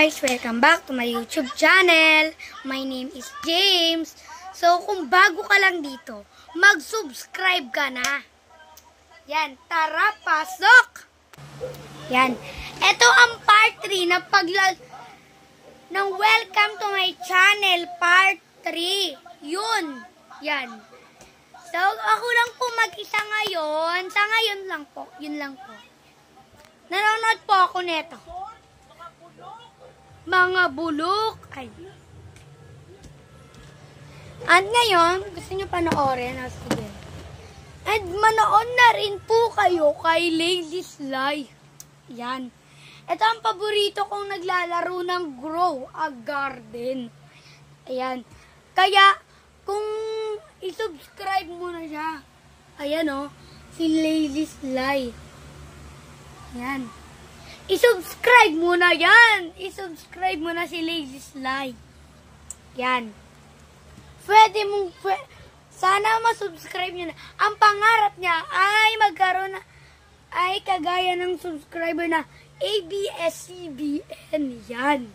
guys! Welcome back to my YouTube channel. My name is James. So, kung bago ka lang dito, mag-subscribe ka na. Yan, tara, pasok! Yan. Ito ang part 3 ng welcome to my channel, part 3. Yun. Yan. So, ako lang po mag-isa ngayon. Sa ngayon lang po. Yun lang po. Nanonood po ako neto. Mga bulok. Ay. At ngayon, gusto nyo panoorin? Sige. At manood na rin po kayo kay Lazy Sly. Yan. Ito ang paborito kong naglalaro ng Grow a Garden. Ayan. Kaya, kung i-subscribe mo na siya. Ayan o. Si Lazy Sly. Ayan. I-subscribe mo na yan. I-subscribe mo na si Lazy Sly. Yan. Sana ma-subscribe nyo na. Ang pangarap niya ay magkaroon na, ay kagaya ng subscriber na ABS-CBN. Yan.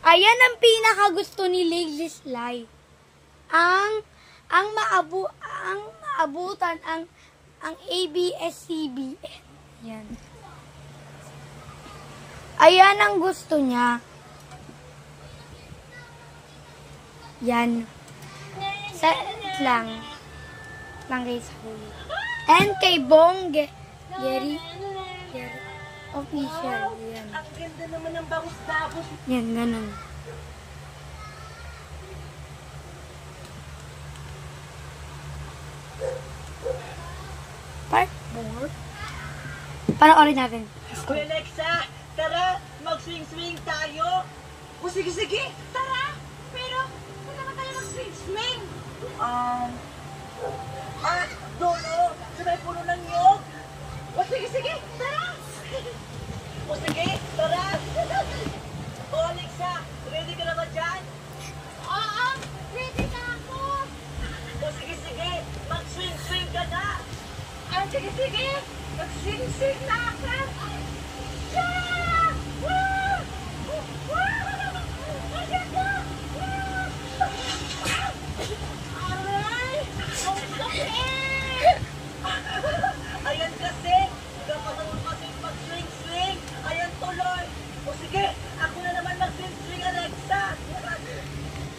Ayan ang pinakagusto ni Lazy Sly. Ang maabutan ang ABS-CBN. Yan. Ayan ang gusto niya. Yan. Lang kay Saul. And kay Bong Gary Official. Yan. Ang ganda naman ng bangus-dabos. Yan, ganun. Part 4. Panoorin natin. Kuya Alexa, tara, mag-swing-swing tayo. O sige, tara. Pero, kung naman tayo mag-swing-swing? Dono, sa may puno ng nyog. O sige, tara. O sige, tara. O Alexa, ready ka na ba dyan? Oo, ready na ako. O sige, mag-swing-swing ka na. Sige, mag-swing-swing na ako. Yeah! Woo! Aray! Ang sakit! Ayan kasi, dapat naman kasi mag-swing-swing. Ayan tuloy. O sige, ako na naman mag-swing-swing, Alexa.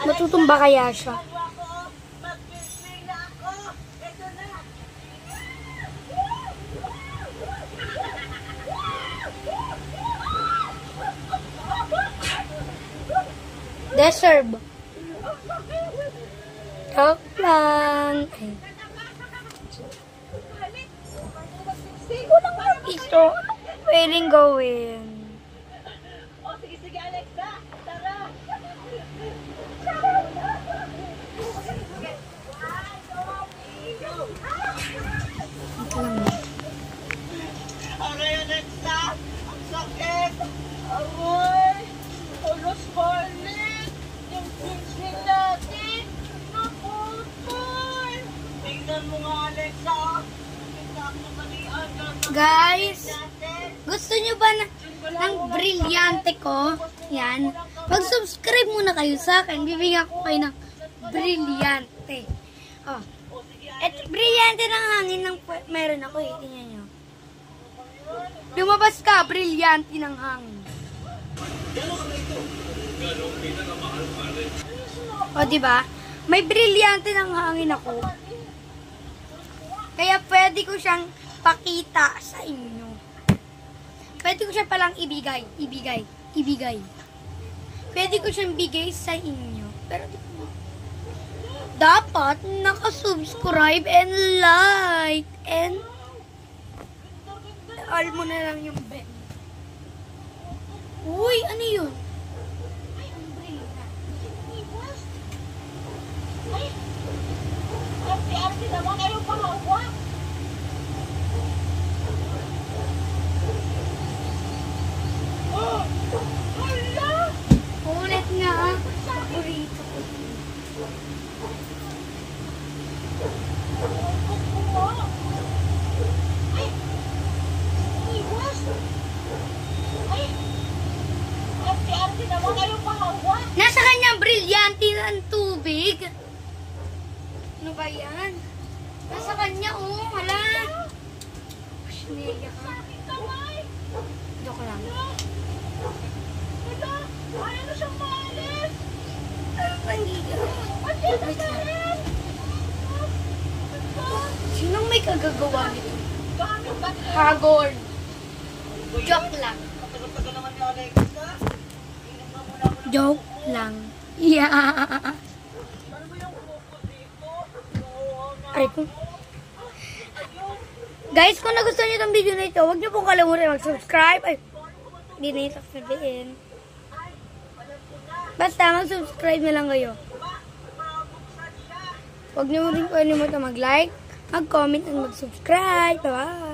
Matutumba kaya siya? Bago ako, mag-swing-swing na ako. Ito na. Deserve. Joke lang. Ay. Isto. Pwedeng gawin. O sige, Alexa. Tara. Aray, Alexa. Ang sakit. Aray! Alas balik! Yung swing natin! Naputol! Tingnan mo nga, Alexa. Nagkakamalian ka sa Guys, natin. gusto nyo ba ng brilyante ko? Yan. Mag-subscribe muna kayo sa akin. Bibigyan ko kayo ng brilyante. Oh. Eto, brilyante ng hangin ng meron ako eh. Tingnan nyo. Lumabas ka, brilyante ng hangin. O, diba? May brilyante ng hangin ako. Kaya pwede ko siyang pakita sa inyo. Pwede ko siya palang ibigay. Pwede ko siyang bigay sa inyo. Pero dapat nakasubscribe and like and all mo na lang yung bell. Uy, ano yun? Ay, umbrella. Ay! Arte-arte naman. Ayaw pa hawak. Oh! Hala! Ulit nga. Paborito ko. Ay! Iwas! Ay! naman kayo pahawak. Nasa kanyang brilyante ng tubig. Ano ba yan? Nasa kanya, oh. Hala. Shinilya ka. Aking kamay. Joke lang. Hala, ayaw na siyang maalis. Ano ba nila? Andito Wait pa lang. rin. Sinong may kagagawa nito? Gamit ba? Hagor. Joke lang. Tagal-tagal naman ni Alexa. Inom na muna ako ng Joke lang. Yeah. Ano ba yung kuko dito? Oo, na. Ay, kung... Guys, kung nagustuhan niyo itong video na ito, huwag niyo pong kalimutan mag-subscribe. Ay, hindi na yung sasabihin. Basta, mag-subscribe na lang kayo. Huwag niyo rin kalimutan mag-like, mag-comment, and mag-subscribe. Bye-bye!